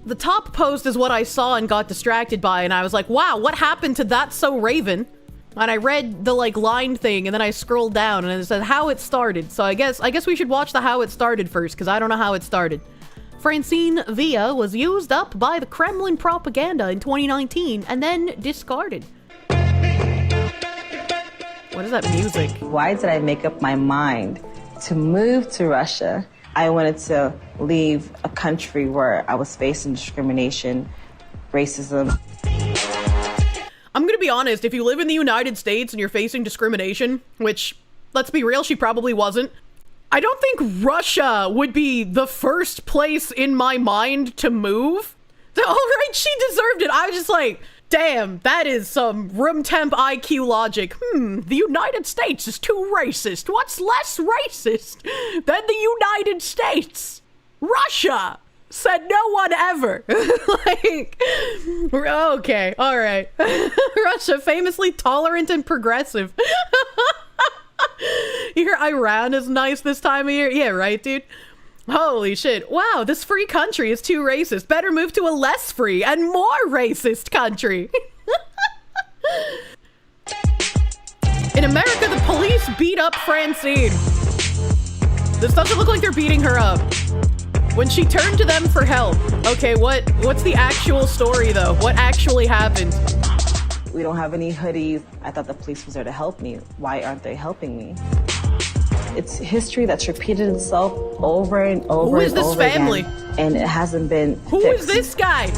the top post is what I saw and got distracted by, and I was like, wow, what happened to That's So Raven? And I read the, like, line thing, and then I scrolled down, and it said how it started. So I guess we should watch the how it started first, because I don't know how it started. Francine Villa was used up by the Kremlin propaganda in 2019, and then discarded. What is that music? Why did I make up my mind to move to Russia? I wanted to leave a country where I was facing discrimination, racism. I'm gonna be honest, if you live in the United States and you're facing discrimination, which, let's be real, she probably wasn't, I don't think Russia would be the first place in my mind to move. All right, she deserved it. I was just like, damn, that is some room temp IQ logic. The United States is too racist. What's less racist than the United States? Russia, said no one ever. Like, okay, all right. Russia, famously tolerant and progressive. You hear Iran is nice this time of year? Yeah, right, dude? Holy shit. Wow, this free country is too racist. Better move to a less free and more racist country. In America, the police beat up Francine. This doesn't look like they're beating her up. When she turned to them for help. Okay, what's the actual story, though? What actually happened? We don't have any hoodies. I thought the police was there to help me. Why aren't they helping me? It's history that's repeated itself over and over. Who is this family? Again, and it hasn't been Who fixed. is this guy?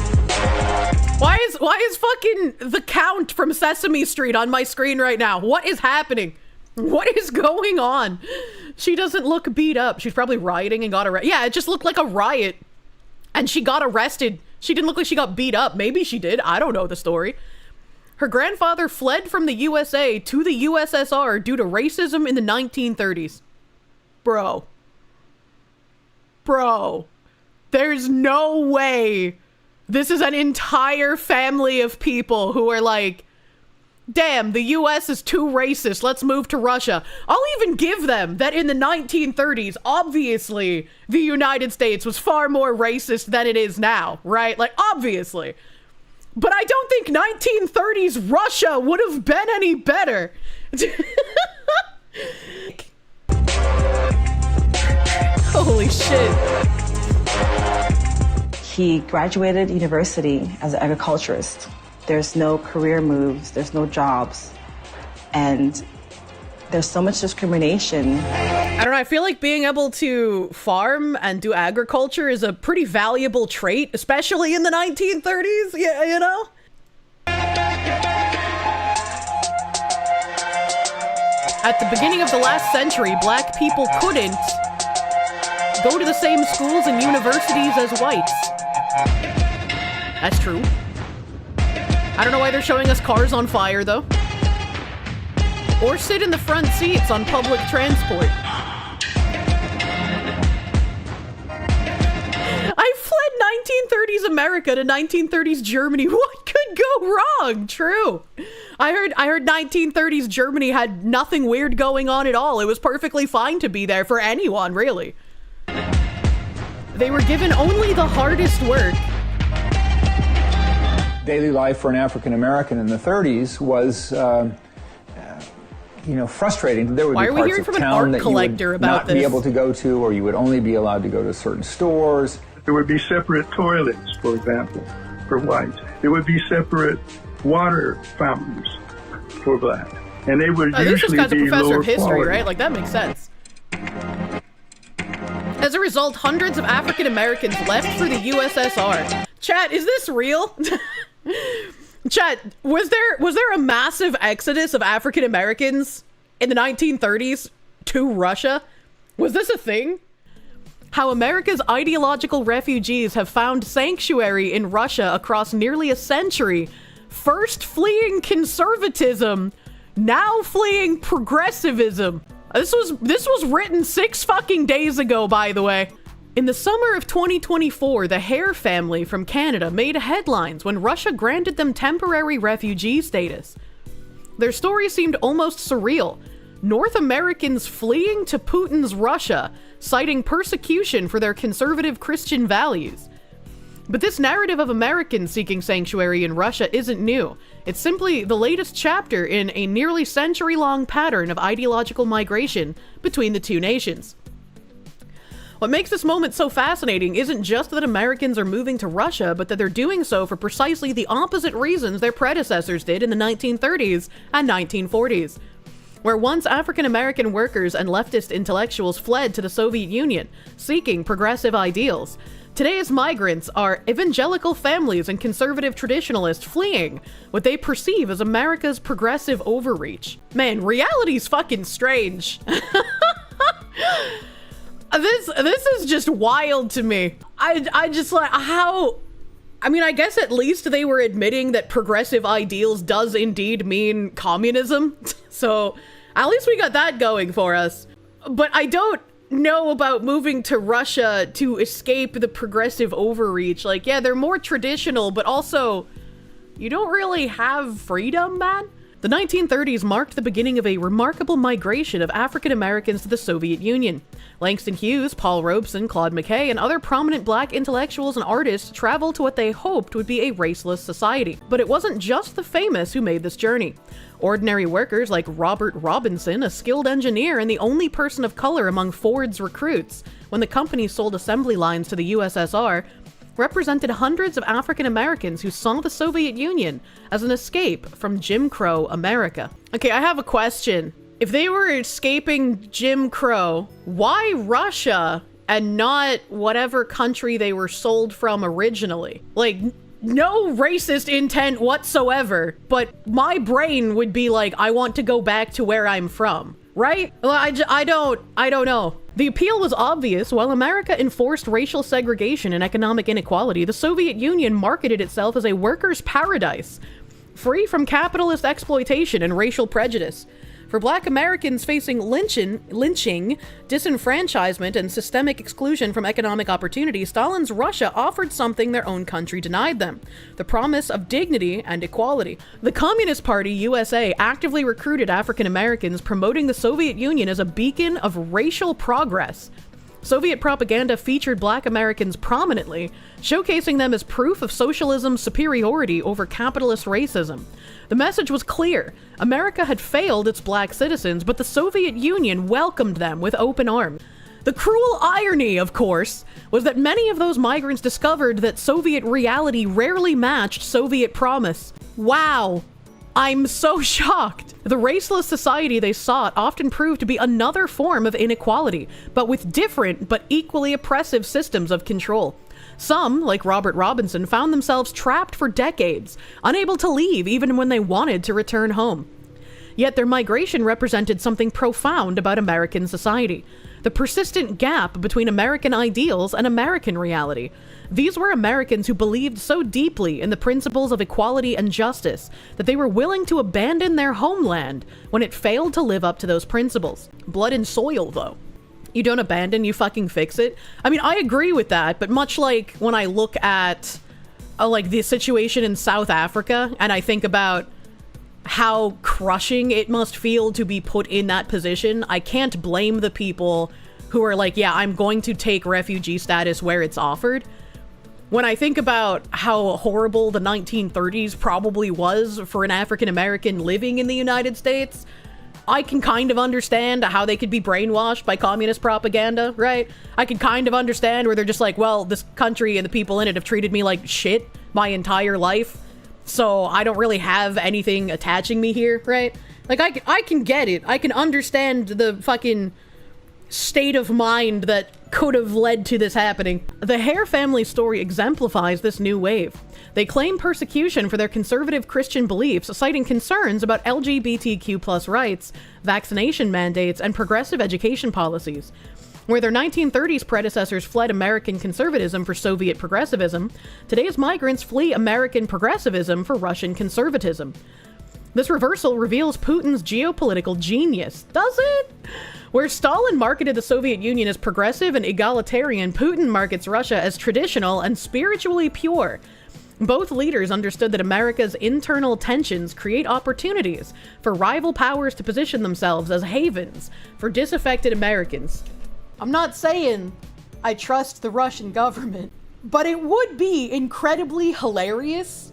Why is fucking the Count from Sesame Street on my screen right now? What is happening? What is going on? She doesn't look beat up. She's probably rioting and got arrested. Yeah, it just looked like a riot. And she got arrested. She didn't look like she got beat up. Maybe she did. I don't know the story. Her grandfather fled from the USA to the USSR due to racism in the 1930s. Bro. There's no way this is an entire family of people who are like, damn, the US is too racist. Let's move to Russia. I'll even give them that in the 1930s, obviously, the United States was far more racist than it is now, right? Like, obviously. But I don't think 1930s Russia would have been any better. Holy shit. He graduated university as an agriculturist. There's no career moves, there's no jobs, and there's so much discrimination. I don't know, I feel like being able to farm and do agriculture is a pretty valuable trait, especially in the 1930s, yeah, you know? At the beginning of the last century, black people couldn't go to the same schools and universities as whites. That's true. I don't know why they're showing us cars on fire, though. Or sit in the front seats on public transport. I fled 1930s America to 1930s Germany. What could go wrong? True. I heard 1930s Germany had nothing weird going on at all. It was perfectly fine to be there for anyone, really. They were given only the hardest work. Daily life for an African American in the 30s was, frustrating. There would be parts of town that you would not be able to go to, or you would only be allowed to go to certain stores. There would be separate toilets, for example, for whites. There would be separate water fountains for black, and they would usually this guy's a be professor lower of history, quality. right? Like, that makes sense. As a result, hundreds of African Americans left for the USSR. Chat, is this real? Chat, was there a massive exodus of African Americans in the 1930s to Russia? Was this a thing? How America's ideological refugees have found sanctuary in Russia across nearly a century, first fleeing conservatism, now fleeing progressivism. This was written 6 fucking days ago, by the way. In the summer of 2024, the Hare family from Canada made headlines when Russia granted them temporary refugee status. Their story seemed almost surreal. North Americans fleeing to Putin's Russia, citing persecution for their conservative Christian values. But this narrative of Americans seeking sanctuary in Russia isn't new. It's simply the latest chapter in a nearly century-long pattern of ideological migration between the two nations. What makes this moment so fascinating isn't just that Americans are moving to Russia, but that they're doing so for precisely the opposite reasons their predecessors did in the 1930s and 1940s. Where once African-American workers and leftist intellectuals fled to the Soviet Union, seeking progressive ideals, today's migrants are evangelical families and conservative traditionalists fleeing what they perceive as America's progressive overreach. Man, reality's fucking strange. This is just wild to me. I just like how... I mean, I guess at least they were admitting that progressive ideals does indeed mean communism. So at least we got that going for us. But I don't know about moving to Russia to escape the progressive overreach. Like, yeah, they're more traditional, but also you don't really have freedom, man. The 1930s marked the beginning of a remarkable migration of African Americans to the Soviet Union. Langston Hughes, Paul Robeson, Claude McKay, and other prominent black intellectuals and artists traveled to what they hoped would be a raceless society. But it wasn't just the famous who made this journey. Ordinary workers like Robert Robinson, a skilled engineer and the only person of color among Ford's recruits when the company sold assembly lines to the USSR, represented hundreds of African Americans who saw the Soviet Union as an escape from Jim Crow America. Okay, I have a question. If they were escaping Jim Crow, why Russia and not whatever country they were sold from originally? Like, no racist intent whatsoever, but my brain would be like, I want to go back to where I'm from, right? Well, I don't know. The appeal was obvious. While America enforced racial segregation and economic inequality, the Soviet Union marketed itself as a workers' paradise, free from capitalist exploitation and racial prejudice. For black Americans facing lynching, disenfranchisement, and systemic exclusion from economic opportunity, Stalin's Russia offered something their own country denied them: the promise of dignity and equality. The Communist Party, USA, actively recruited African Americans, promoting the Soviet Union as a beacon of racial progress. Soviet propaganda featured black Americans prominently, showcasing them as proof of socialism's superiority over capitalist racism. The message was clear. America had failed its black citizens, but the Soviet Union welcomed them with open arms. The cruel irony, of course, was that many of those migrants discovered that Soviet reality rarely matched Soviet promise. Wow. I'm so shocked. The raceless society they sought often proved to be another form of inequality, but with different but equally oppressive systems of control. Some, like Robert Robinson, found themselves trapped for decades, unable to leave even when they wanted to return home. Yet their migration represented something profound about American society: the persistent gap between American ideals and American reality. These were Americans who believed so deeply in the principles of equality and justice that they were willing to abandon their homeland when it failed to live up to those principles. Blood and soil, though. You don't abandon, you fucking fix it. I mean, I agree with that, but much like when I look at like the situation in South Africa and I think about how crushing it must feel to be put in that position, I can't blame the people who are like, yeah, I'm going to take refugee status where it's offered. When I think about how horrible the 1930s probably was for an African American living in the United States, I can kind of understand how they could be brainwashed by communist propaganda, right? I can kind of understand where they're just like, well, this country and the people in it have treated me like shit my entire life, so I don't really have anything attaching me here, right? Like, I can get it. I can understand the fucking state of mind that could have led to this happening. The Hare family story exemplifies this new wave. They claim persecution for their conservative Christian beliefs, citing concerns about LGBTQ+ rights, vaccination mandates, and progressive education policies. Where their 1930s predecessors fled American conservatism for Soviet progressivism, today's migrants flee American progressivism for Russian conservatism. This reversal reveals Putin's geopolitical genius, does it? Where Stalin marketed the Soviet Union as progressive and egalitarian, Putin markets Russia as traditional and spiritually pure. Both leaders understood that America's internal tensions create opportunities for rival powers to position themselves as havens for disaffected Americans. I'm not saying I trust the Russian government, But it would be incredibly hilarious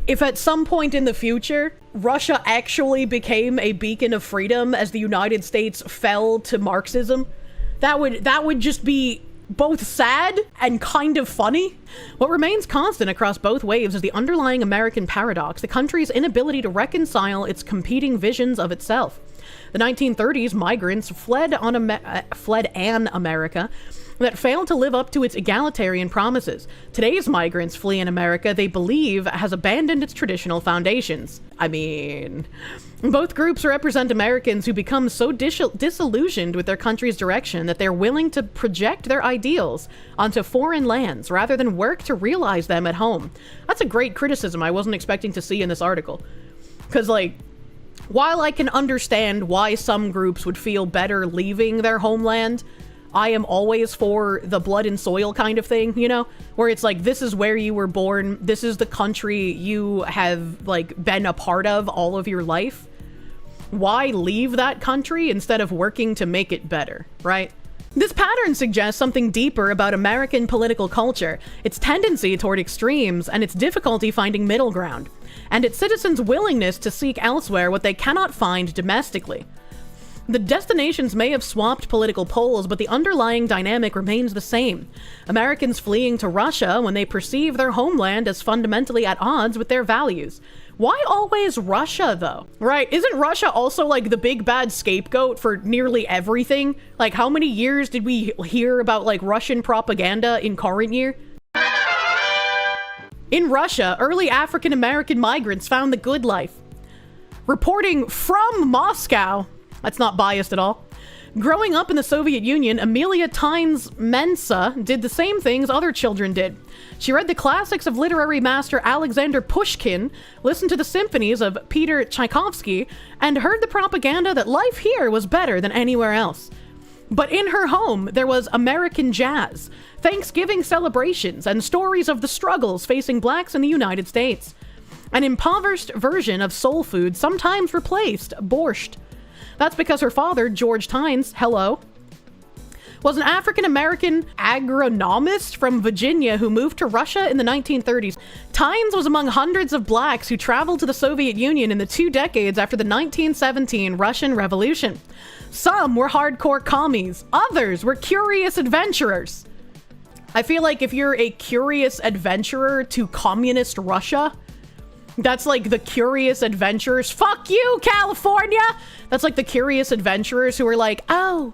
if at some point in the future, Russia actually became a beacon of freedom as the United States fell to Marxism. That would just be both sad and kind of funny. What remains constant across both waves is the underlying American paradox, the country's inability to reconcile its competing visions of itself. The 1930s, migrants fled an America that failed to live up to its egalitarian promises. Today's migrants flee an America they believe has abandoned its traditional foundations. I mean, both groups represent Americans who become so disillusioned with their country's direction that they're willing to project their ideals onto foreign lands rather than work to realize them at home. That's a great criticism I wasn't expecting to see in this article. Because, like, while I can understand why some groups would feel better leaving their homeland, I am always for the blood and soil kind of thing, you know? Where it's like, this is where you were born, this is the country you have, like, been a part of all of your life. Why leave that country instead of working to make it better, right? This pattern suggests something deeper about American political culture, its tendency toward extremes, and its difficulty finding middle ground, and its citizens' willingness to seek elsewhere what they cannot find domestically. The destinations may have swapped political poles, but the underlying dynamic remains the same. Americans fleeing to Russia when they perceive their homeland as fundamentally at odds with their values. Why always Russia, though? Right, isn't Russia also like the big bad scapegoat for nearly everything? Like, how many years did we hear about, like, Russian propaganda in current year? In Russia, early African-American migrants found the good life. Reporting from Moscow, that's not biased at all. Growing up in the Soviet Union, Amelia Tynes Mensa did the same things other children did. She read the classics of literary master Alexander Pushkin, listened to the symphonies of Peter Tchaikovsky, and heard the propaganda that life here was better than anywhere else. But in her home, there was American jazz, Thanksgiving celebrations, and stories of the struggles facing blacks in the United States. An impoverished version of soul food sometimes replaced borscht. That's because her father, George Tynes, was an African-American agronomist from Virginia who moved to Russia in the 1930s. Tynes was among hundreds of blacks who traveled to the Soviet Union in the 2 decades after the 1917 Russian Revolution. Some were hardcore commies, others were curious adventurers. I feel like if you're a curious adventurer to communist Russia, that's like the curious adventurers. Fuck you, California! That's like the curious adventurers who are like, oh,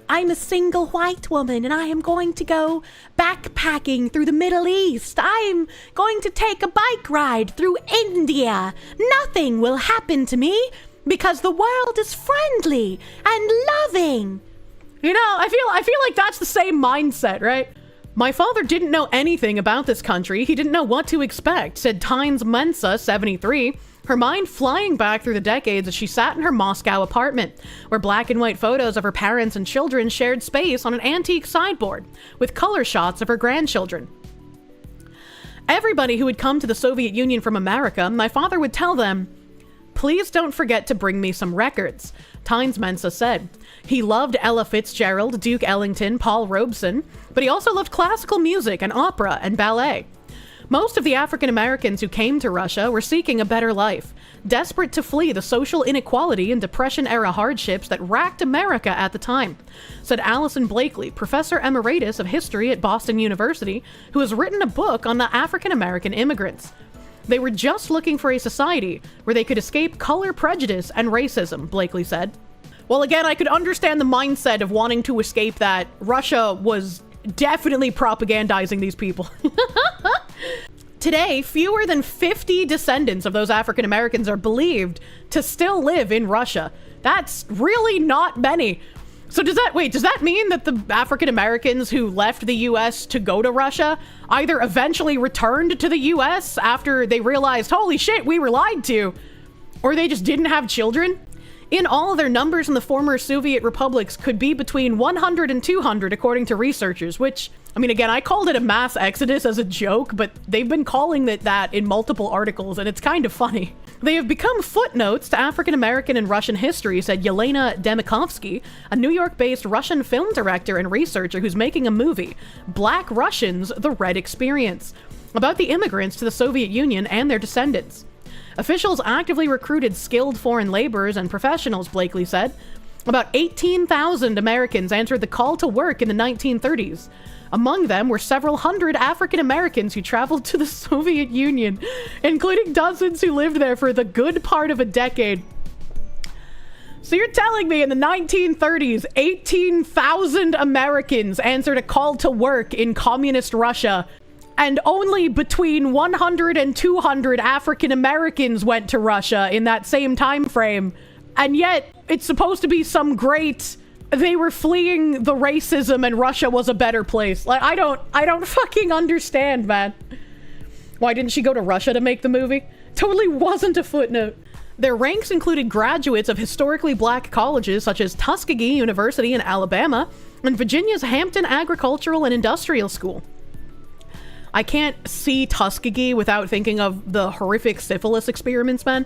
I'm a single white woman and I am going to go backpacking through the Middle East. I'm going to take a bike ride through India. Nothing will happen to me because the world is friendly and loving. You know, I feel like that's the same mindset, right? My father didn't know anything about this country. He didn't know what to expect, said Tynes Mensa, 73, her mind flying back through the decades as she sat in her Moscow apartment, where black and white photos of her parents and children shared space on an antique sideboard, with color shots of her grandchildren. Everybody who had come to the Soviet Union from America, my father would tell them, "Please don't forget to bring me some records," Tynes Mensa said. He loved Ella Fitzgerald, Duke Ellington, Paul Robeson, but he also loved classical music and opera and ballet. Most of the African Americans who came to Russia were seeking a better life, desperate to flee the social inequality and Depression-era hardships that racked America at the time, said Allison Blakely, professor emeritus of history at Boston University, who has written a book on the African American immigrants. They were just looking for a society where they could escape color prejudice and racism, Blakely said. Well, again, I could understand the mindset of wanting to escape that. Russia was definitely propagandizing these people. Today, fewer than 50 descendants of those African Americans are believed to still live in Russia. That's really not many. So does that mean that the African Americans who left the US to go to Russia either eventually returned to the US after they realized, holy shit, we were lied to, or they just didn't have children? In all, their numbers in the former Soviet republics could be between 100 and 200 according to researchers, which I mean, again, I called it a mass exodus as a joke, but they've been calling it that in multiple articles, and it's kind of funny. They have become footnotes to African American and Russian history, said Yelena Demikovsky, a New York-based Russian film director and researcher who's making a movie, Black Russians: The Red Experience, about the immigrants to the Soviet Union and their descendants. Officials actively recruited skilled foreign laborers and professionals, Blakely said. About 18,000 Americans answered the call to work in the 1930s. Among them were several hundred African Americans who traveled to the Soviet Union, including dozens who lived there for the good part of a decade. So you're telling me in the 1930s, 18,000 Americans answered a call to work in communist Russia, and only between 100 and 200 African Americans went to Russia in that same time frame. And yet, it's supposed to be some great... They were fleeing the racism and Russia was a better place. Like, I don't fucking understand, man. Why didn't she go to Russia to make the movie? Totally wasn't a footnote. Their ranks included graduates of historically black colleges such as Tuskegee University in Alabama and Virginia's Hampton Agricultural and Industrial School. I can't see Tuskegee without thinking of the horrific syphilis experiments, man.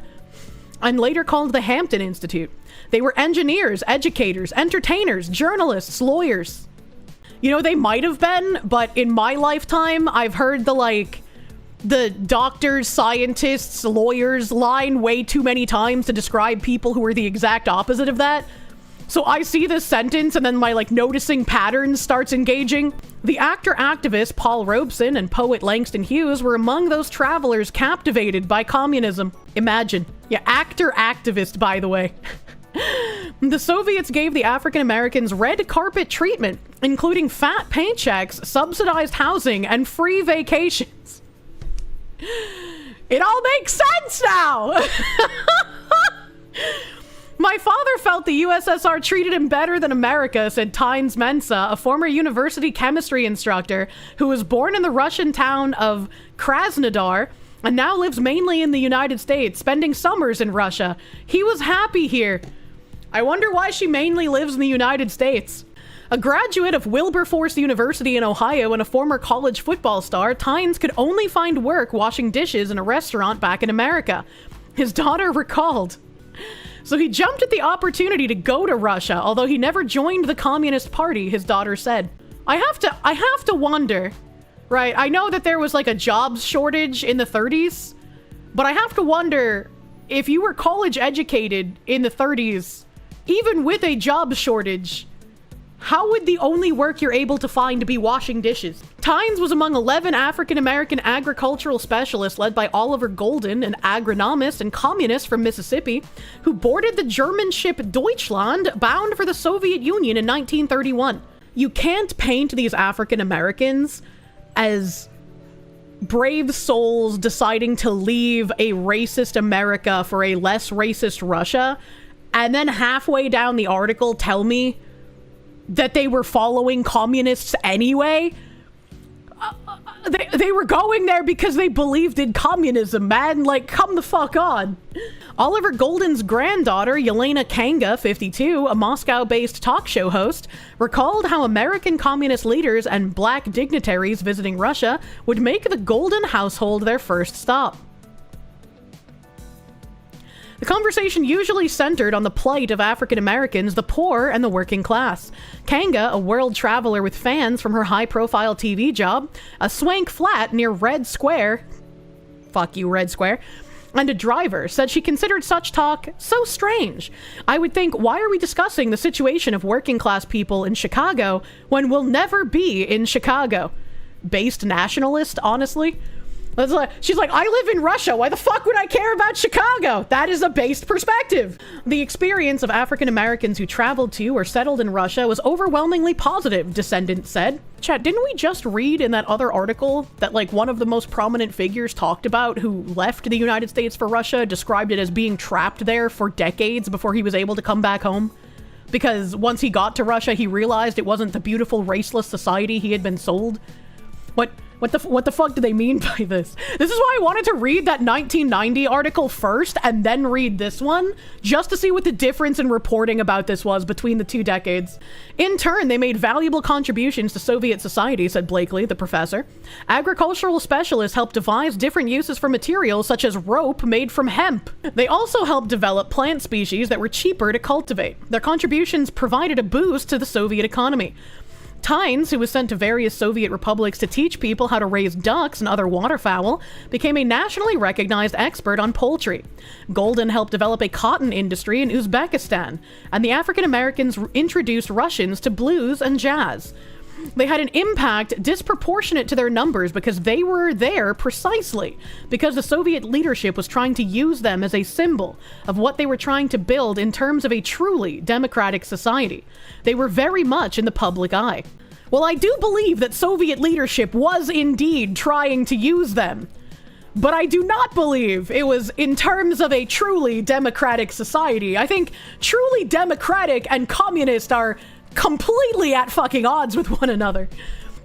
And later called the Hampton Institute. They were engineers, educators, entertainers, journalists, lawyers. You know, they might have been, but in my lifetime, I've heard the doctors, scientists, lawyers line way too many times to describe people who are the exact opposite of that. So I see this sentence and then my noticing patterns starts engaging. The actor-activist Paul Robeson and poet Langston Hughes were among those travelers captivated by communism. Imagine. Yeah, actor-activist, by the way. The Soviets gave the African Americans red carpet treatment, including fat paychecks, subsidized housing, and free vacations. It all makes sense now! My father felt the USSR treated him better than America, said Tynes Mensa, a former university chemistry instructor who was born in the Russian town of Krasnodar and now lives mainly in the United States, spending summers in Russia. He was happy here. I wonder why she mainly lives in the United States. A graduate of Wilberforce University in Ohio and a former college football star, Tynes could only find work washing dishes in a restaurant back in America. His daughter recalled. So he jumped at the opportunity to go to Russia, although he never joined the Communist Party, his daughter said. I have to wonder, right? I know that there was a jobs shortage in the 30s, but I have to wonder if you were college educated in the 30s, even with a jobs shortage, how would the only work you're able to find be washing dishes? Tynes was among 11 African-American agricultural specialists led by Oliver Golden, an agronomist and communist from Mississippi, who boarded the German ship Deutschland bound for the Soviet Union in 1931. You can't paint these African-Americans as brave souls deciding to leave a racist America for a less racist Russia, and then halfway down the article tell me that they were following communists anyway. They were going there because they believed in communism, man. Come the fuck on. Oliver Golden's granddaughter, Yelena Kanga, 52, a Moscow-based talk show host, recalled how American communist leaders and black dignitaries visiting Russia would make the Golden household their first stop. The conversation usually centered on the plight of African Americans, the poor, and the working class. Kanga, a world traveler with fans from her high-profile TV job, a swank flat near Red Square, fuck you, Red Square, and a driver, said she considered such talk so strange. I would think, why are we discussing the situation of working-class people in Chicago when we'll never be in Chicago? Based nationalist, honestly. She's like, I live in Russia. Why the fuck would I care about Chicago? That is a based perspective. The experience of African Americans who traveled to or settled in Russia was overwhelmingly positive, descendants said. Chat, didn't we just read in that other article that one of the most prominent figures talked about who left the United States for Russia, described it as being trapped there for decades before he was able to come back home? Because once he got to Russia, he realized it wasn't the beautiful raceless society he had been sold. What What the fuck do they mean by this? This is why I wanted to read that 1990 article first and then read this one, just to see what the difference in reporting about this was between the 2 decades. In turn, they made valuable contributions to Soviet society, said Blakely, the professor. Agricultural specialists helped devise different uses for materials such as rope made from hemp. They also helped develop plant species that were cheaper to cultivate. Their contributions provided a boost to the Soviet economy. Tues, who was sent to various Soviet republics to teach people how to raise ducks and other waterfowl, became a nationally recognized expert on poultry. Golden helped develop a cotton industry in Uzbekistan, and the African Americans introduced Russians to blues and jazz. They had an impact disproportionate to their numbers because they were there precisely because the Soviet leadership was trying to use them as a symbol of what they were trying to build in terms of a truly democratic society. They were very much in the public eye. Well, I do believe that Soviet leadership was indeed trying to use them, but I do not believe it was in terms of a truly democratic society. I think truly democratic and communist are completely at fucking odds with one another.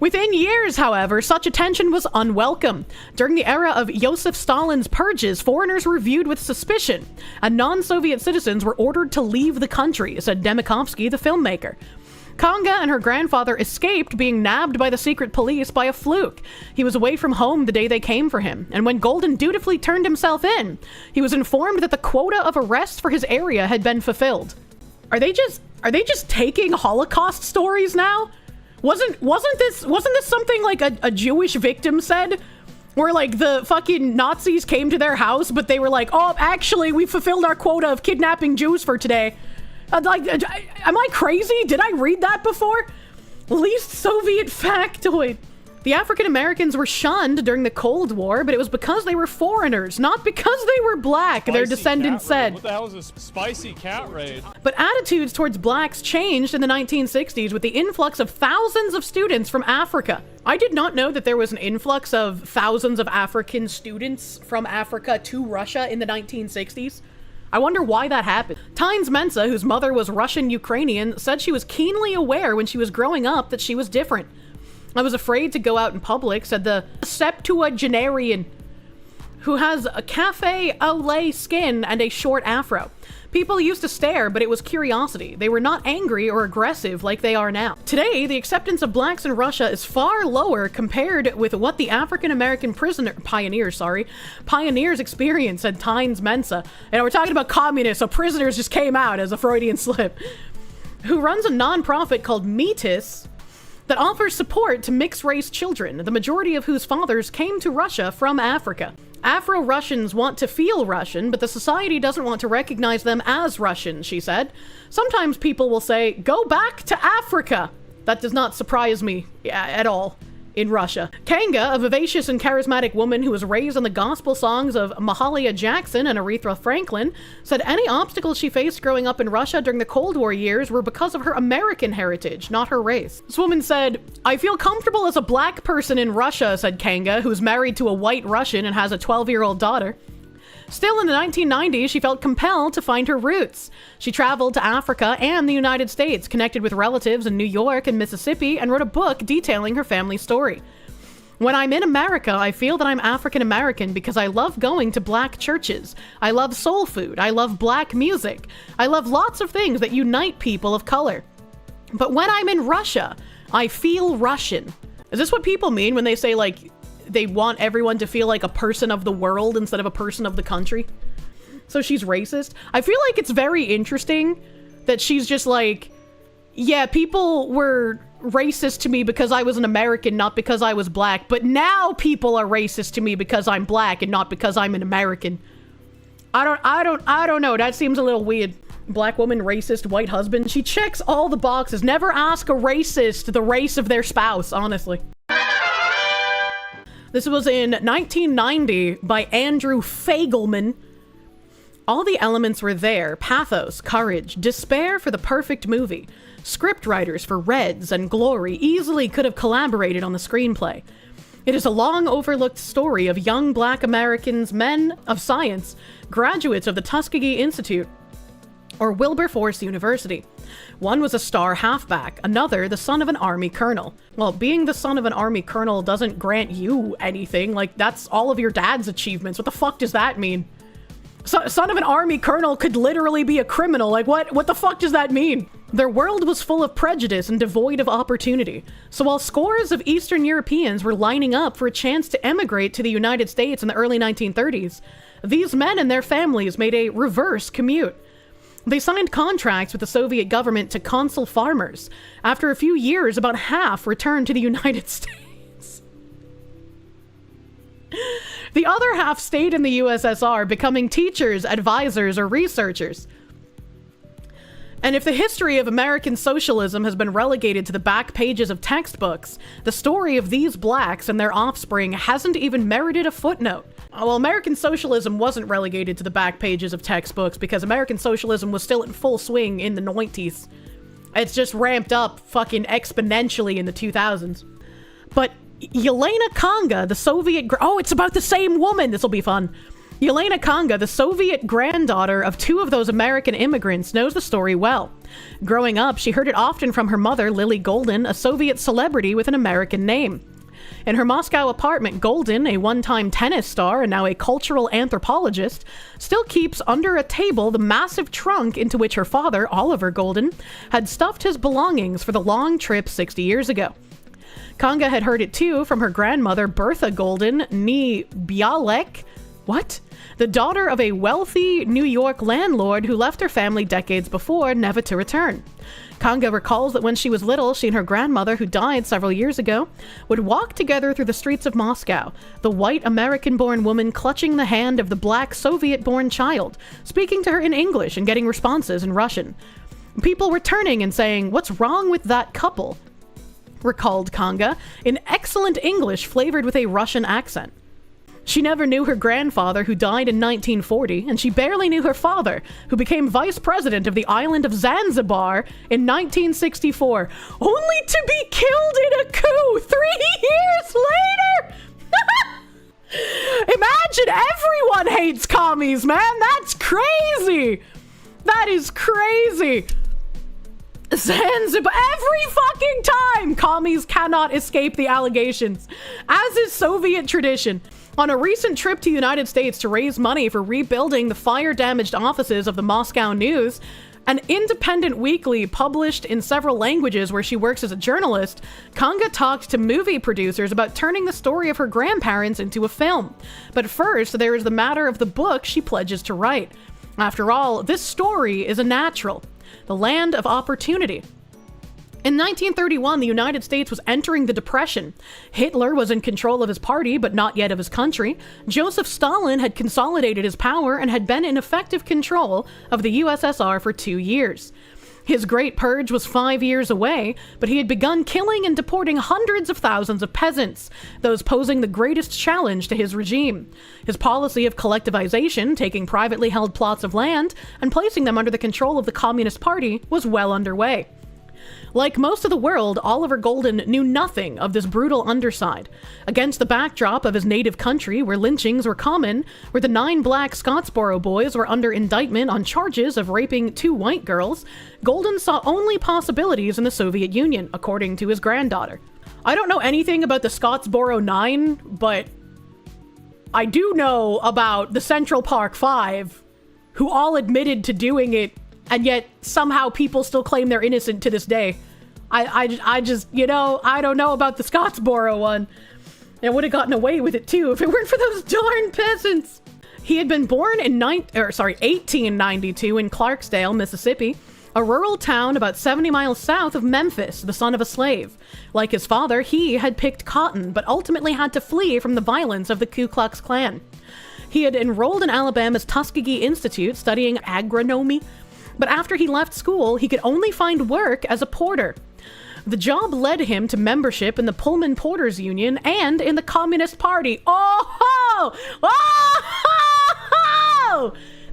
Within years, however, such attention was unwelcome. During the era of Joseph Stalin's purges, foreigners were viewed with suspicion, and non-Soviet citizens were ordered to leave the country, said Demikovsky, the filmmaker. Kanga and her grandfather escaped being nabbed by the secret police by a fluke. He was away from home the day they came for him, and when Golden dutifully turned himself in, he was informed that the quota of arrests for his area had been fulfilled. Are they just taking Holocaust stories now? Wasn't this something like a Jewish victim said? Where like the fucking Nazis came to their house, but they were like, oh, actually, we fulfilled our quota of kidnapping Jews for today. Am I crazy? Did I read that before? Least Soviet factoid. The African Americans were shunned during the Cold War, but it was because they were foreigners, not because they were black, their descendants said. What the hell is a spicy cat raid? But attitudes towards blacks changed in the 1960s with the influx of thousands of students from Africa. I did not know that there was an influx of thousands of African students from Africa to Russia in the 1960s. I wonder why that happened. Tynes Mensa, whose mother was Russian-Ukrainian, said she was keenly aware when she was growing up that she was different. I was afraid to go out in public, said the septuagenarian, who has a cafe au lait skin and a short afro. People used to stare, but it was curiosity. They were not angry or aggressive like they are now. Today, the acceptance of blacks in Russia is far lower compared with what the African-American pioneers experienced, said Tynes Mensa. You know, we're talking about communists, so prisoners just came out as a Freudian slip. Who runs a non-profit called Metis that offers support to mixed-race children, the majority of whose fathers came to Russia from Africa. Afro-Russians want to feel Russian, but the society doesn't want to recognize them as Russian, she said. Sometimes people will say, go back to Africa. That does not surprise me at all in Russia. Kanga, a vivacious and charismatic woman who was raised on the gospel songs of Mahalia Jackson and Aretha Franklin, said any obstacles she faced growing up in Russia during the Cold War years were because of her American heritage, not her race. This woman said, I feel comfortable as a black person in Russia, said Kanga, who's married to a white Russian and has a 12-year-old daughter. Still in the 1990s, she felt compelled to find her roots. She traveled to Africa and the United States, connected with relatives in New York and Mississippi, and wrote a book detailing her family story. When I'm in America, I feel that I'm African American because I love going to black churches. I love soul food. I love black music. I love lots of things that unite people of color. But when I'm in Russia, I feel Russian. Is this what people mean when they say, like, they want everyone to feel like a person of the world instead of a person of the country? So she's racist? I feel like it's very interesting that she's just like, yeah, people were racist to me because I was an American, not because I was black, but now people are racist to me because I'm black and not because I'm an American. I don't know. That seems a little weird. Black woman, racist, white husband. She checks all the boxes. Never ask a racist the race of their spouse, honestly. This was in 1990 by Andrew Fagelman. All the elements were there: pathos, courage, despair for the perfect movie. Scriptwriters for Reds and Glory easily could have collaborated on the screenplay. It is a long overlooked story of young black Americans, men of science, graduates of the Tuskegee Institute, or Wilberforce University. One was a star halfback, another the son of an army colonel. Well, being the son of an army colonel doesn't grant you anything. Like, that's all of your dad's achievements. What the fuck does that mean? Son of an army colonel could literally be a criminal. Like, what the fuck does that mean? Their world was full of prejudice and devoid of opportunity. So while scores of Eastern Europeans were lining up for a chance to emigrate to the United States in the early 1930s, these men and their families made a reverse commute. They signed contracts with the Soviet government to consul farmers. After a few years, about half returned to the United States. The other half stayed in the USSR, becoming teachers, advisors, or researchers. And if the history of American socialism has been relegated to the back pages of textbooks, the story of these blacks and their offspring hasn't even merited a footnote. Well, American socialism wasn't relegated to the back pages of textbooks because American socialism was still in full swing in the 90s. It's just ramped up fucking exponentially in the 2000s. But Yelena Kanga, the Soviet... Oh, it's about the same woman! This'll be fun. Yelena Kanga, the Soviet granddaughter of two of those American immigrants, knows the story well. Growing up, she heard it often from her mother, Lily Golden, a Soviet celebrity with an American name. In her Moscow apartment, Golden, a one-time tennis star and now a cultural anthropologist, still keeps under a table the massive trunk into which her father, Oliver Golden, had stuffed his belongings for the long trip 60 years ago. Kanga had heard it too from her grandmother, Bertha Golden, nee Bialek, the daughter of a wealthy New York landlord who left her family decades before, never to return. Kanga recalls that when she was little, she and her grandmother, who died several years ago, would walk together through the streets of Moscow, the white American-born woman clutching the hand of the black Soviet-born child, speaking to her in English and getting responses in Russian. People were turning and saying, "What's wrong with that couple?" recalled Kanga, in excellent English flavored with a Russian accent. She never knew her grandfather, who died in 1940, and she barely knew her father, who became vice president of the island of Zanzibar in 1964, only to be killed in a coup 3 years later! Imagine everyone hates commies, man! That's crazy! That is crazy! Zanzibar, every fucking time! Commies cannot escape the allegations, as is Soviet tradition. On a recent trip to the United States to raise money for rebuilding the fire-damaged offices of the Moscow News, an independent weekly published in several languages where she works as a journalist, Kanga talked to movie producers about turning the story of her grandparents into a film. But first, there is the matter of the book she pledges to write. After all, this story is a natural. The land of opportunity. In 1931, the United States was entering the Depression. Hitler was in control of his party, but not yet of his country. Joseph Stalin had consolidated his power and had been in effective control of the USSR for 2 years. His Great Purge was 5 years away, but he had begun killing and deporting hundreds of thousands of peasants, those posing the greatest challenge to his regime. His policy of collectivization, taking privately held plots of land and placing them under the control of the Communist Party, was well underway. Like most of the world, Oliver Golden knew nothing of this brutal underside. Against the backdrop of his native country, where lynchings were common, where the 9 black Scottsboro boys were under indictment on charges of raping 2 white girls, Golden saw only possibilities in the Soviet Union, according to his granddaughter. I don't know anything about the Scottsboro 9, but I do know about the Central Park 5, who all admitted to doing it, and yet somehow people still claim they're innocent to this day. I just, I don't know about the Scottsboro one. I would have gotten away with it too if it weren't for those darn peasants. He had been born in 1892 in Clarksdale, Mississippi, a rural town about 70 miles south of Memphis, the son of a slave. Like his father, he had picked cotton, but ultimately had to flee from the violence of the Ku Klux Klan. He had enrolled in Alabama's Tuskegee Institute studying agronomy, but after he left school, he could only find work as a porter. The job led him to membership in the Pullman Porters Union and in the Communist Party. Oh-ho! Oh-ho!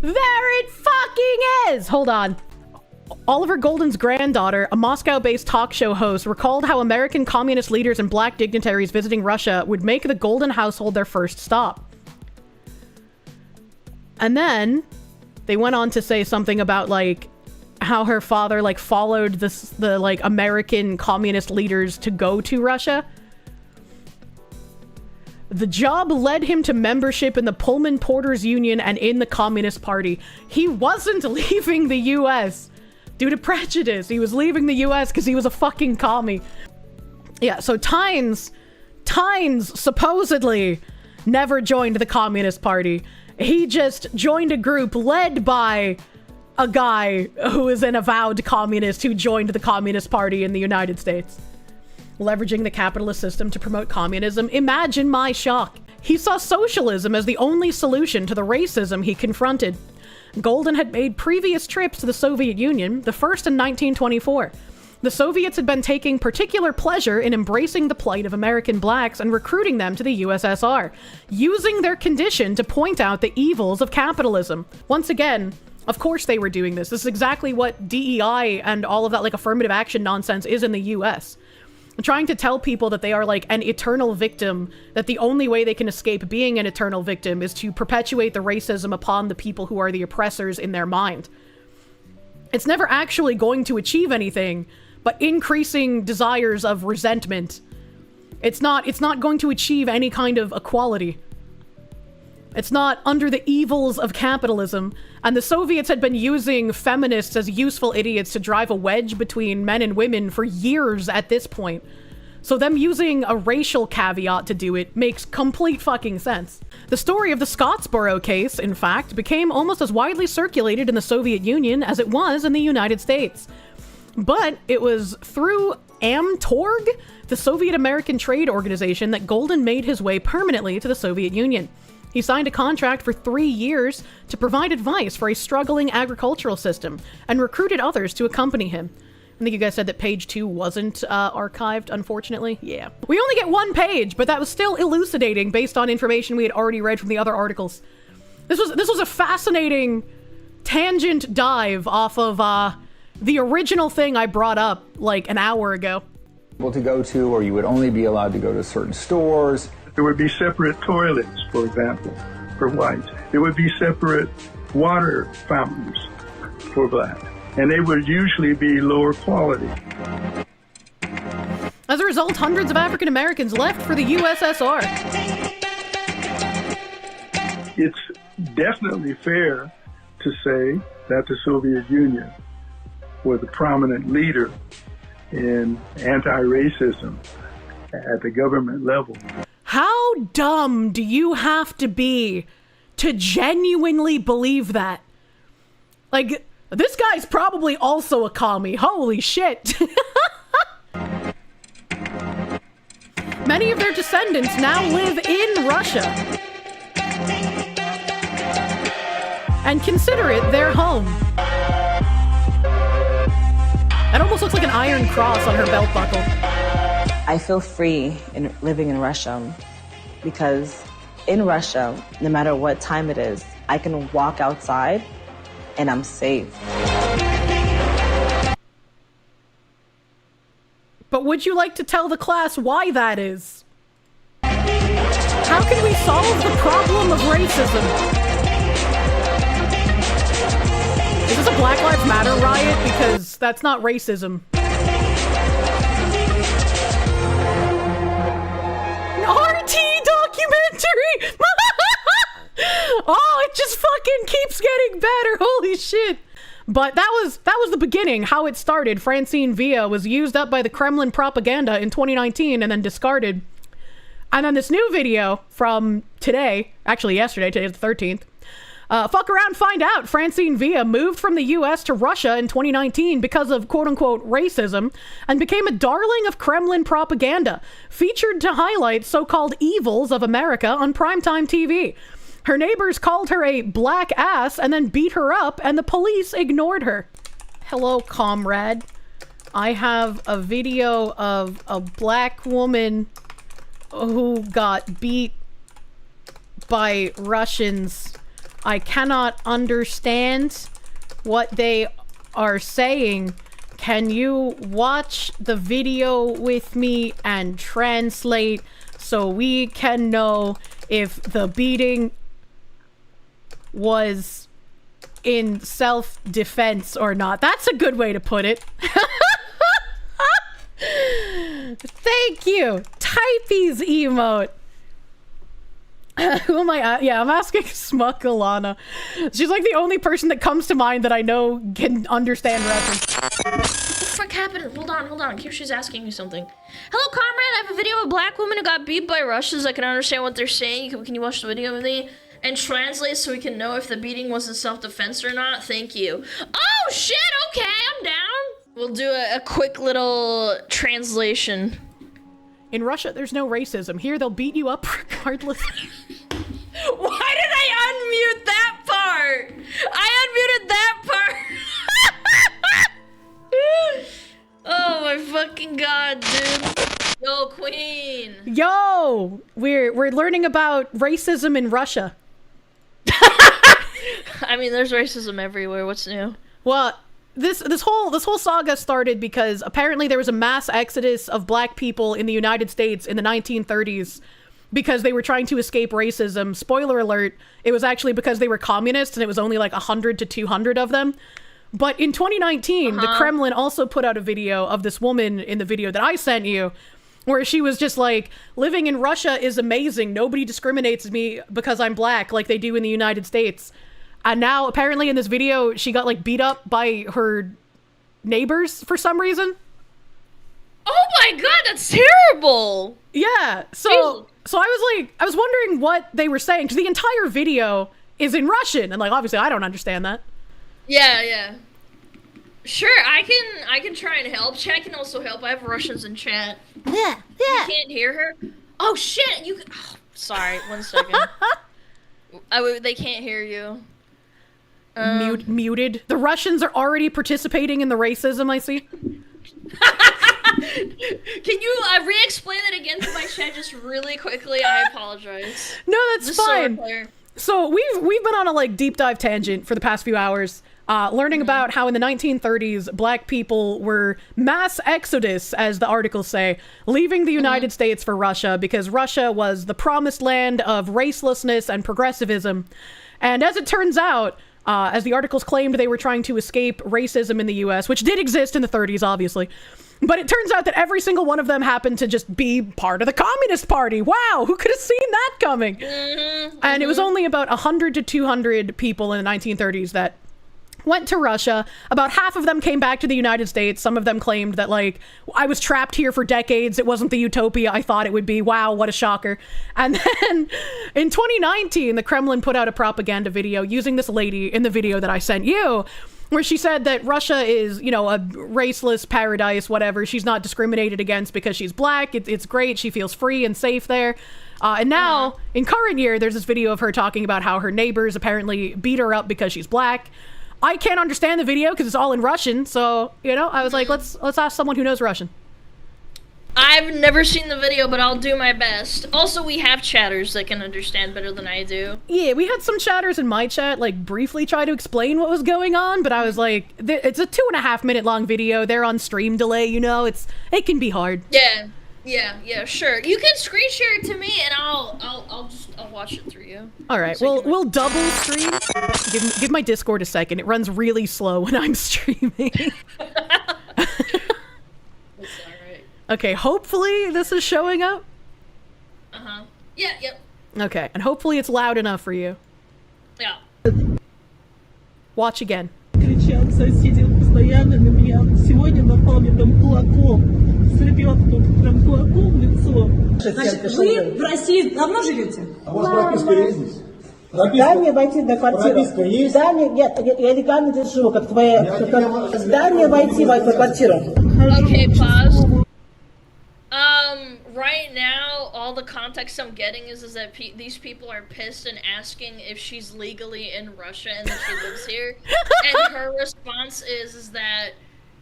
There it fucking is! Hold on. Oliver Golden's granddaughter, a Moscow-based talk show host, recalled how American communist leaders and black dignitaries visiting Russia would make the Golden household their first stop. And then they went on to say something about, like, how her father like followed the like American communist leaders to go to Russia. The job led him to membership in the Pullman Porters Union and in the Communist Party. He wasn't leaving the US due to prejudice. He was leaving the US because he was a fucking commie. Yeah, so Tues supposedly never joined the Communist Party. He just joined a group led by a guy who is an avowed communist who joined the Communist Party in the United States, leveraging the capitalist system to promote communism. Imagine my shock. He saw socialism as the only solution to the racism he confronted. Golden had made previous trips to the Soviet Union, the first in 1924. The Soviets had been taking particular pleasure in embracing the plight of American blacks and recruiting them to the USSR, using their condition to point out the evils of capitalism. Once again, of course they were doing this. This is exactly what DEI and all of that like affirmative action nonsense is in the US. Trying to tell people that they are like an eternal victim, that the only way they can escape being an eternal victim is to perpetuate the racism upon the people who are the oppressors in their mind. It's never actually going to achieve anything but increasing desires of resentment. It's not going to achieve any kind of equality. It's not under the evils of capitalism. And the Soviets had been using feminists as useful idiots to drive a wedge between men and women for years at this point. So them using a racial caveat to do it makes complete fucking sense. The story of the Scottsboro case, in fact, became almost as widely circulated in the Soviet Union as it was in the United States. But it was through AMTORG, the Soviet-American trade organization, that Golden made his way permanently to the Soviet Union. He signed a contract for 3 years to provide advice for a struggling agricultural system and recruited others to accompany him. I think you guys said that page 2 wasn't archived, unfortunately. Yeah. We only get 1 page, but that was still elucidating based on information we had already read from the other articles. This was a fascinating tangent dive off of the original thing I brought up like an hour ago. Able to go to, or you would only be allowed to go to certain stores. There would be separate toilets, for example, for whites. There would be separate water fountains for black. And they would usually be lower quality. As a result, hundreds of African Americans left for the USSR. It's definitely fair to say that the Soviet Union was a prominent leader in anti-racism at the government level. How dumb do you have to be to genuinely believe that? Like, this guy's probably also a commie. Holy shit. Many of their descendants now live in Russia and consider it their home. That almost looks like an iron cross on her belt buckle. I feel free in living in Russia because in Russia, no matter what time it is, I can walk outside and I'm safe. But would you like to tell the class why that is? How can we solve the problem of racism? Is this a Black Lives Matter riot? Because that's not racism. RT documentary! Oh, it just fucking keeps getting better. Holy shit. But that was the beginning, how it started. Francine Villa was used up by the Kremlin propaganda in 2019 and then discarded. And then this new video from today, actually yesterday, today's the 13th. Fuck around, find out. Francine Villa moved from the US to Russia in 2019 because of quote-unquote racism and became a darling of Kremlin propaganda, featured to highlight so-called evils of America on primetime TV. Her neighbors called her a black ass and then beat her up, and the police ignored her. Hello, comrade. I have a video of a black woman who got beat by Russians. I cannot understand what they are saying. Can you watch the video with me and translate so we can know if the beating was in self-defense or not. That's a good way to put it. Thank you. Typees emote. Who am I? Yeah, I'm asking SmugAlana. She's like the only person that comes to mind that I know can understand Russian. What the fuck happened? Hold on. Kirsche's asking you something. Hello, comrade. I have a video of a black woman who got beat by Russians. I can understand what they're saying. Can you watch the video with me and translate so we can know if the beating was in self-defense or not? Thank you. Oh shit! Okay, I'm down. We'll do a quick little translation. In Russia, there's no racism. Here, they'll beat you up regardless. Why did I unmute that part? I unmuted that part. Oh my fucking god, dude. Yo, queen. Yo, we're learning about racism in Russia. I mean, there's racism everywhere. What's new? Well, this whole saga started because apparently there was a mass exodus of black people in the United States in the 1930s because they were trying to escape racism. Spoiler alert, it was actually because they were communists and it was only like 100 to 200 of them. But in 2019, the Kremlin also put out a video of this woman in the video that I sent you, where she was just like, living in Russia is amazing. Nobody discriminates me because I'm black like they do in the United States. And now, apparently in this video, she got, like, beat up by her neighbors for some reason. Oh my god, that's terrible! Yeah, so I was wondering what they were saying, because the entire video is in Russian, and, like, obviously I don't understand that. Yeah. Sure, I can try and help. Chat can also help. I have Russians in chat. Yeah. You can't hear her? Oh, shit! You can... Oh, sorry, 1 second. They can't hear you. Muted. The Russians are already participating in the racism, I see. Can you re-explain that again to my chat just really quickly? I apologize. No, that's just fine. So So we've been on a like deep dive tangent for the past few hours, learning about how in the 1930s black people were mass exodus, as the articles say, leaving the United States for Russia because Russia was the promised land of racelessness and progressivism. And as it turns out, as the articles claimed, they were trying to escape racism in the US, which did exist in the 30s, obviously. But it turns out that every single one of them happened to just be part of the Communist Party. Wow, who could have seen that coming? And it was only about 100 to 200 people in the 1930s that went to Russia. About half of them came back to the United States. Some of them claimed that, like, I was trapped here for decades. It wasn't the utopia I thought it would be. Wow, what a shocker. And then in 2019, the Kremlin put out a propaganda video using this lady in the video that I sent you, where she said that Russia is, you know, a raceless paradise, whatever. She's not discriminated against because she's black. It's great. She feels free and safe there. And now, in current year, there's this video of her talking about how her neighbors apparently beat her up because she's black. I can't understand the video because it's all in Russian, so, you know, I was like, let's ask someone who knows Russian. I've never seen the video, but I'll do my best. Also, we have chatters that can understand better than I do. Yeah, we had some chatters in my chat, like, briefly try to explain what was going on, but I was like, it's a 2.5 minute long video. They're on stream delay, you know, it can be hard. Yeah, sure. You can screen share it to me, and I'll watch it through you. All right, so we'll double stream. Give my Discord a second. It runs really slow when I'm streaming. That's alright. Okay, hopefully this is showing up. Yep. Okay, and hopefully it's loud enough for you. Yeah. Watch again. Кричат соседи постоянно на меня. Сегодня напал мне прям кулаком. Сребет тут прям кулаком в лицо. Значит, вы в России давно живете? А у вас прописка есть здесь? Дай мне войти на квартиру. Прописка есть? Дай мне, нет, я легально здесь живу, как твоя... Дай мне войти в эту квартиру. Okay, pause. Right now, all the context I'm getting is that these people are pissed and asking if she's legally in Russia and that she lives here. And her response is that,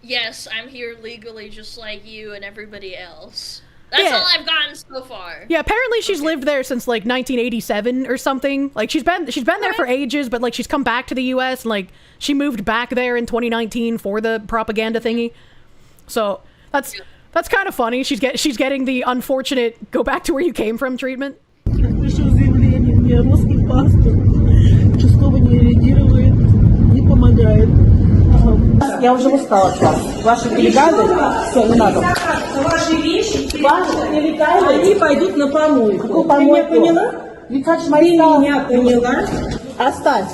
yes, I'm here legally just like you and everybody else. That's all I've gotten so far. Yeah, apparently she's lived there since like 1987 or something. Like she's been there for ages, but like she's come back to the US and like she moved back there in 2019 for the propaganda thingy. So that's kind of funny. She's getting the unfortunate go back to where you came from treatment. Пришло заявление, мне русский паспорт. Участковый не реагирует. я уже устала от вас. Ваши делегаты, все, не надо. Ваши вещи, Ваши делегаты, они пойдут на помойку. Ты меня поняла? Ты меня поняла? Оставь.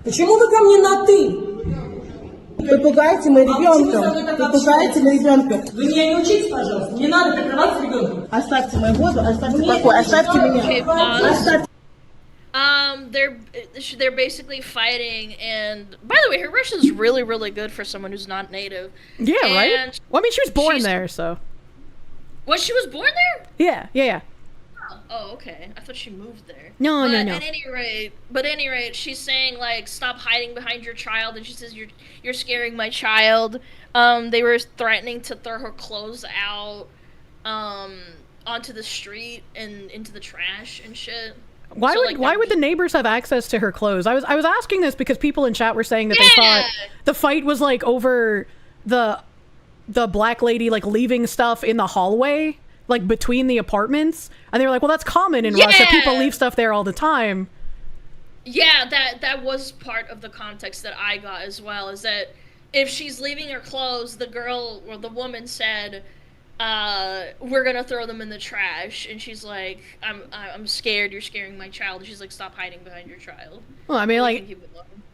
Почему вы ко мне на «ты»? Вы пугаете моего ребенка. Вы пугаете моего ребенка. Вы меня не учите, пожалуйста. Не надо прикрываться ребенком. Оставьте мою воду, оставьте покой, оставьте меня. Оставьте. They're basically fighting, and by the way, her Russian's really, really good for someone who's not native. Yeah, and right? Well, I mean, she was born there, so. What, she was born there? Yeah. Oh, okay. I thought she moved there. No. At any rate, she's saying, like, stop hiding behind your child, and she says, you're scaring my child. They were threatening to throw her clothes out, onto the street and into the trash and shit. Why would the neighbors have access to her clothes? I was asking this because people in chat were saying that they thought the fight was like over the black lady like leaving stuff in the hallway, like between the apartments, and they were like, well, that's common in Russia. People leave stuff there all the time. Yeah, that was part of the context that I got as well, is that if she's leaving her clothes, the girl or the woman said, we're gonna throw them in the trash, and she's like, I'm scared, you're scaring my child. And she's like, stop hiding behind your child. Well, I mean, like,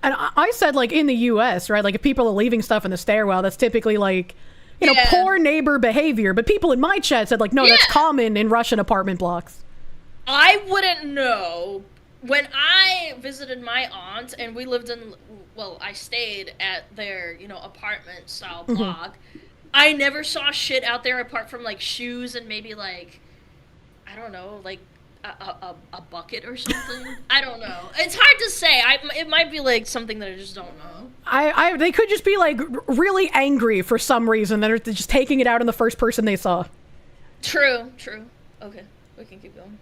and I said, like, in the US, right, like, if people are leaving stuff in the stairwell, that's typically like, you know, poor neighbor behavior. But people in my chat said, like, no, that's common in Russian apartment blocks. I wouldn't know. When I visited my aunt, and we lived in, well, I stayed at their, you know, apartment style block, I never saw shit out there apart from, like, shoes and maybe, like, I don't know, like, a bucket or something. I don't know. It's hard to say. It might be, like, something that I just don't know. They could just be, like, really angry for some reason. They're just taking it out on the first person they saw. True. Okay, we can keep going.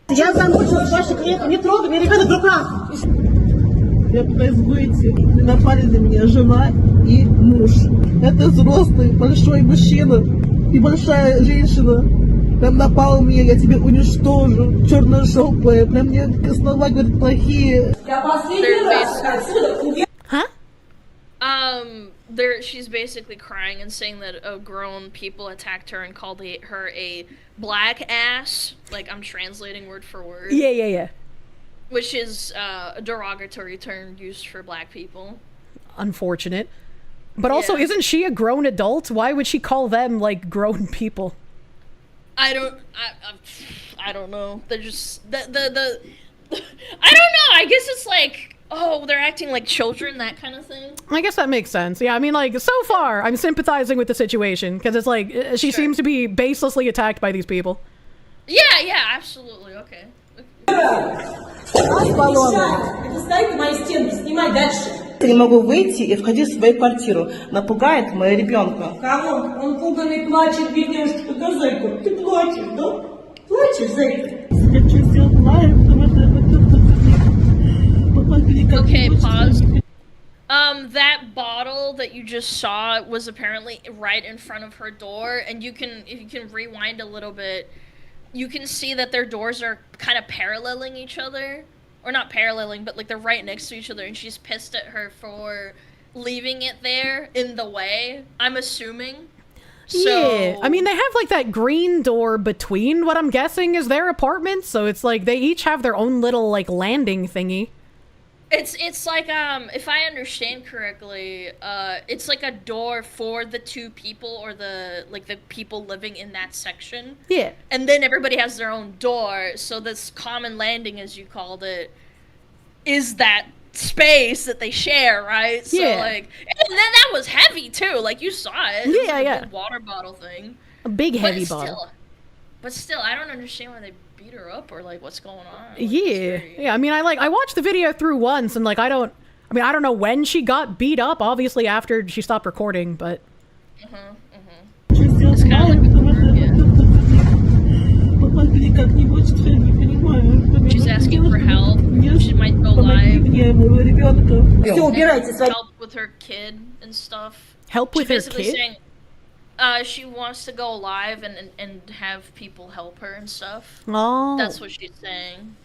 Я замучилась ваших клиентов, не трогай, меня ребенок в руках. Я пытаюсь выйти, напали на меня жена и муж. Это взрослый, большой мужчина и большая женщина. Прям напал меня, я тебя уничтожу, черно-желтая. Прям мне слова говорят плохие. Я последний раз отсюда. She's basically crying and saying that grown people attacked her and called her a black ass. Like, I'm translating word for word. Yeah. Which is a derogatory term used for black people. Unfortunate. But also, isn't she a grown adult? Why would she call them, like, grown people? I don't know. They're just I don't know. I guess it's like, oh, they're acting like children, that kind of thing. I guess that makes sense. Yeah, I mean, like, so far, I'm sympathizing with the situation, because it's like, she seems to be baselessly attacked by these people. Yeah, absolutely, okay. Это стоит на моей стенке, снимай дальше. Я не могу выйти и входить в свою квартиру. Напугает моего ребенка. Кого? Он пуганный, плачет, бедняжечка, да, зайка? Ты плачешь, да? Плачешь, зайка? Okay, pause. That bottle that you just saw was apparently right in front of her door, and if you can rewind a little bit, you can see that their doors are kind of paralleling each other. Or not paralleling, but like they're right next to each other, and she's pissed at her for leaving it there in the way, I'm assuming. Yeah, I mean, they have like that green door between what I'm guessing is their apartments, so it's like they each have their own little like landing thingy. It's like, if I understand correctly, it's like a door for the two people or the people living in that section. Yeah. And then everybody has their own door, so this common landing, as you called it, is that space that they share, right? So, like, and then that was heavy, too. Like, you saw it. It was like a big water bottle thing. A big heavy bottle. But still, I don't understand why they beat her up or like what's going on. Like, yeah. I mean, I watched the video through once, and like I don't know when she got beat up. Obviously, after she stopped recording, but. It's kind of like she's asking for help. She might go live. Help with her kid and stuff. Help with her kid. Saying, she wants to go live and have people help her and stuff. Oh. That's what she's saying.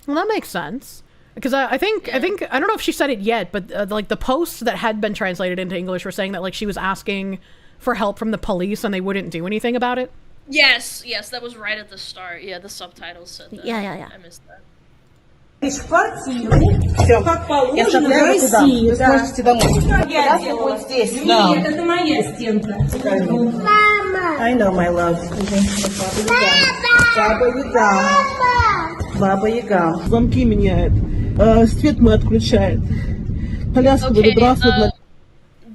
Well, that makes sense. Because I don't know if she said it yet, but like the posts that had been translated into English were saying that like she was asking for help from the police and they wouldn't do anything about it. Yes, that was right at the start. Yeah, the subtitles said that. Yeah. I missed that. В квартиру, все, как положено в России. Вы сможете домой. Я делала здесь. Нет, это моя стенка. Мама! I know, my love. Баба Яга. Замки меняет. Свет мы отключает. Коляску выбрасывает.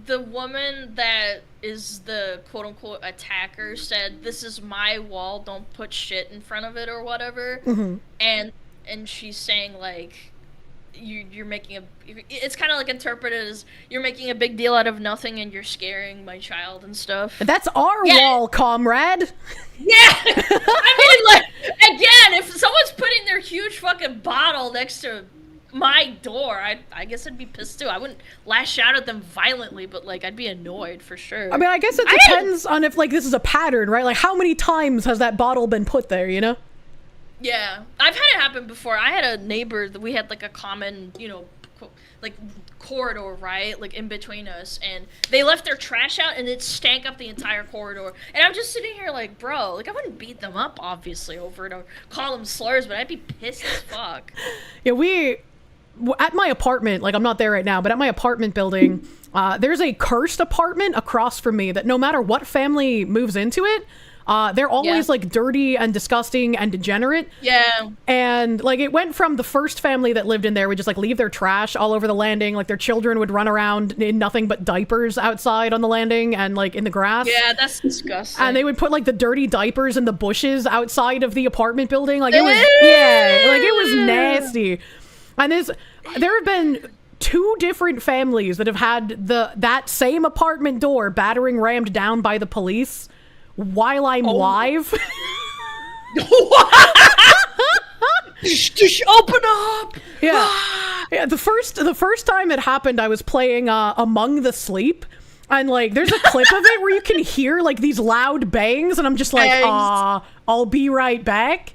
The woman that is the quote-unquote attacker said, "This is my wall, don't put shit in front of it," or whatever. And she's saying like you're making it's kind of like interpreted as you're making a big deal out of nothing and you're scaring my child and stuff. That's our wall, comrade. Yeah. I mean, like, again, if someone's putting their huge fucking bottle next to my door, I guess I'd be pissed too. I wouldn't lash out at them violently, but like I'd be annoyed for sure. I mean, I guess it depends on if like this is a pattern, right? Like how many times has that bottle been put there, you know? Yeah, I've had it happen before. I had a neighbor that we had like a common, you know, like corridor, right? Like in between us, and they left their trash out and it stank up the entire corridor. And I'm just sitting here like, bro, like I wouldn't beat them up obviously over it or call them slurs, but I'd be pissed as fuck. Yeah, at my apartment, like I'm not there right now, but at my apartment building, there's a cursed apartment across from me that no matter what family moves into it, they're always like dirty and disgusting and degenerate. Yeah. And like it went from the first family that lived in there would just like leave their trash all over the landing. Like their children would run around in nothing but diapers outside on the landing and like in the grass. Yeah, that's disgusting. And they would put like the dirty diapers in the bushes outside of the apartment building. Like it was, like it was nasty. And there have been 2 different families that have had that same apartment door battering rammed down by the police while I'm live. Just open up. Yeah. The first time it happened, I was playing Among the Sleep, and like there's a clip of it where you can hear like these loud bangs, and I'm just like, I'll be right back.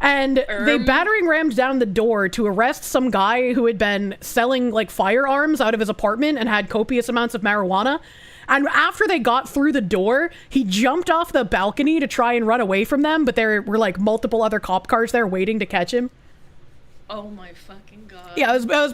And they battering rammed down the door to arrest some guy who had been selling like firearms out of his apartment and had copious amounts of marijuana. And after they got through the door, he jumped off the balcony to try and run away from them, but there were like multiple other cop cars there waiting to catch him. Oh my fucking god. Yeah, it was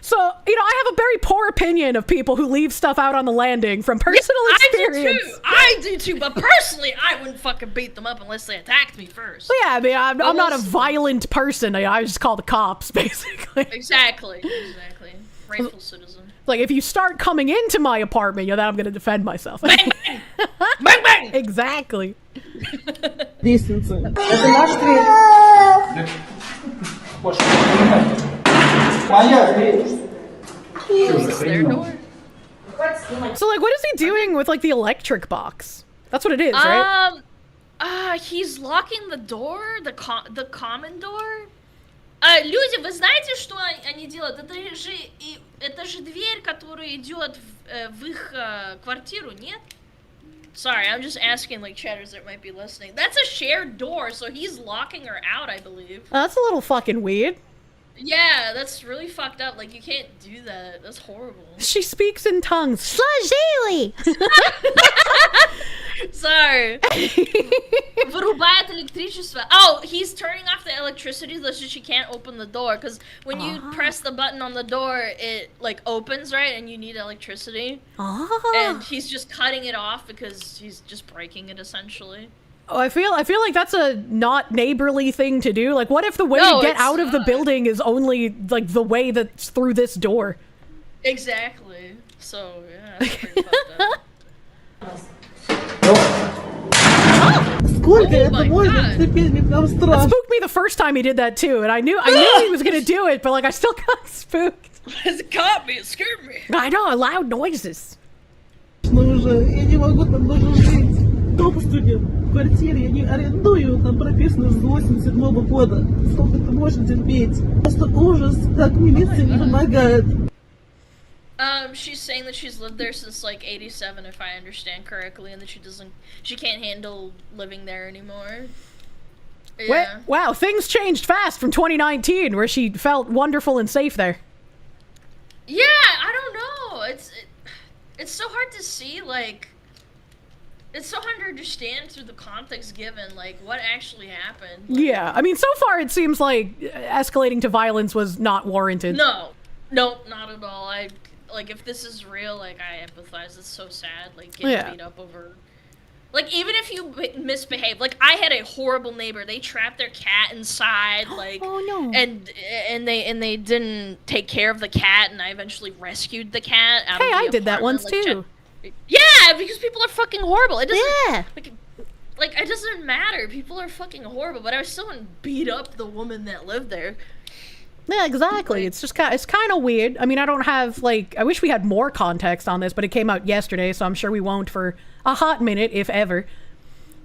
so, you know, I have a very poor opinion of people who leave stuff out on the landing from personal experience. I do too, but personally, I wouldn't fucking beat them up unless they attacked me first. Well, yeah, I mean, I'm not a violent person. I just call the cops, basically. Exactly. Rightful citizen. Like, if you start coming into my apartment, you know, then I'm going to defend myself. Bang, bang! Bang, bang! Exactly. Лестница. Это наш дверь. Моя дверь. Is their door? So, like, what is he doing with, like, the electric box? That's what it is, right? He's locking the door, the common door. Люди, вы знаете, что они делают? Это же дверь, которая идет в их квартиру, нет? Sorry, I'm just asking like chatters that might be listening. That's a shared door, so he's locking her out, I believe. That's a little fucking weird. Yeah, that's really fucked up. Like, you can't do that. That's horrible. She speaks in tongues. Слажили! Sorry. Вырубает электричество. Oh, he's turning off the electricity so she can't open the door. Because when you press the button on the door, it, like, opens, right? And you need electricity. And he's just cutting it off because he's just breaking it, essentially. Oh, I feel like that's a not neighborly thing to do. Like, what if the way to get out of the building is only, like, the way that's through this door? Exactly. So, yeah, that's pretty fucked up. Сколько это можно? Теперь мне прям страшно. That spooked me the first time he did that too, and I knew he was gonna do it, but like I still got spooked. It caught me, it scared me. I know, loud noises. Уже, я не могу там даже жить. Собственно, в квартире я не арендую, там прописано с 87-го года. Сколько ты можешь терпеть? Просто ужас, как милиция не помогает. She's saying that she's lived there since like 87, if I understand correctly, and that she can't handle living there anymore. Yeah. Wow, things changed fast from 2019, where she felt wonderful and safe there. Yeah, I don't know. It's so hard to see, like, it's so hard to understand through the context given, like, what actually happened. Like, yeah, I mean, so far it seems like escalating to violence was not warranted. No, not at all. Like, if this is real, like, I empathize. It's so sad, like, getting beat up over... Like, even if you misbehave, like, I had a horrible neighbor. They trapped their cat inside, like, oh no, and they didn't take care of the cat, and I eventually rescued the cat out of the I did that once apartment, too. Yeah, because people are fucking horrible. It doesn't, Yeah. like, it doesn't matter. People are fucking horrible, but I still wouldn't beat up the woman that lived there. Yeah, exactly. It's just it's kind of weird. I mean, I don't have, like, I wish we had more context on this, but it came out yesterday, so I'm sure we won't for a hot minute, if ever.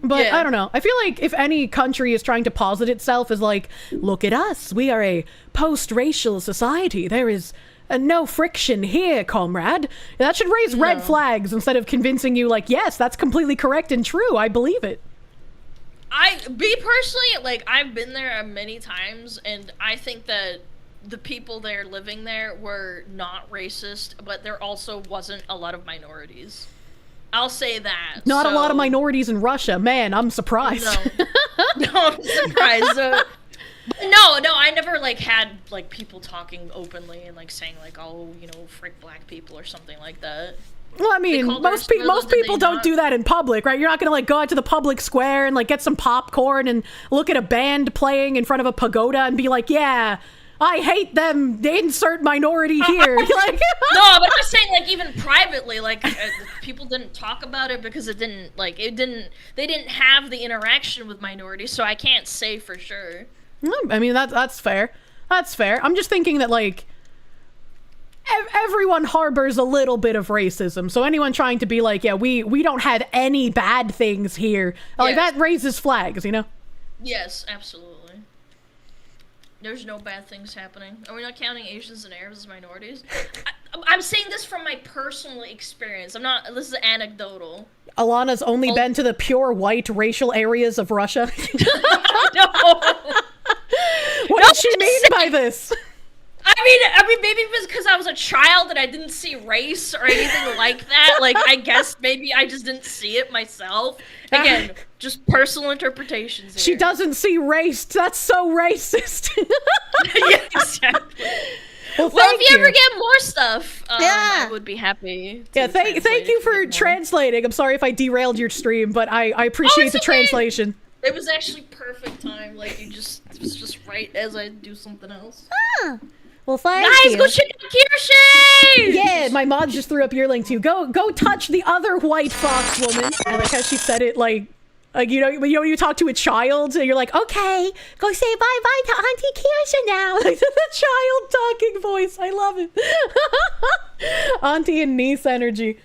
But Yeah. I don't know. I feel like if any country is trying to posit itself as like, look at us, we are a post-racial society. There is no friction here, comrade. That should raise red flags instead of convincing you like, yes, that's completely correct and true. I believe it. Me personally, like, I've been there many times, and I think that the people there living there were not racist, but there also wasn't a lot of minorities. I'll say that. Not a lot of minorities in Russia. Man, I'm surprised. No, I'm surprised. No, I never, like, had, like, people talking openly and, like, saying, like, oh, you know, frick black people or something like that. Well, I mean, most people don't do that in public, right? You're not gonna, like, go out to the public square and, like, get some popcorn and look at a band playing in front of a pagoda and be like, yeah, I hate them, they insert minority here. Like, no, but I'm saying, like, even privately, like, people didn't talk about it because they didn't have the interaction with minorities, so I can't say for sure. I mean, that's fair. That's fair. I'm just thinking that, like, everyone harbors a little bit of racism, so anyone trying to be like, yeah, we don't have any bad things here, like, that raises flags, you know? Yes, absolutely. There's no bad things happening. Are we not counting Asians and Arabs as minorities? I'm saying this from my personal experience. This is anecdotal. Alana's only been to the pure white racial areas of Russia. No. What did she mean by this? I mean, maybe it was because I was a child and I didn't see race or anything like that. Like, I guess maybe I just didn't see it myself. Again, just personal interpretations here. She doesn't see race. That's so racist. Yeah, exactly. Well, if you ever get more stuff, I would be happy. Yeah, thank you for translating. I'm sorry if I derailed your stream, but I appreciate the translation. It was actually perfect time. Like, it was just right as I do something else. Ah. Well, thank you. Guys, go check out Kirsche! Yeah, my mod just threw up your link too. Go touch the other white fox woman. I like how she said it like you know you talk to a child and you're like, okay, go say bye to Auntie Kirsche now. Like the child talking voice. I love it. Auntie and niece energy.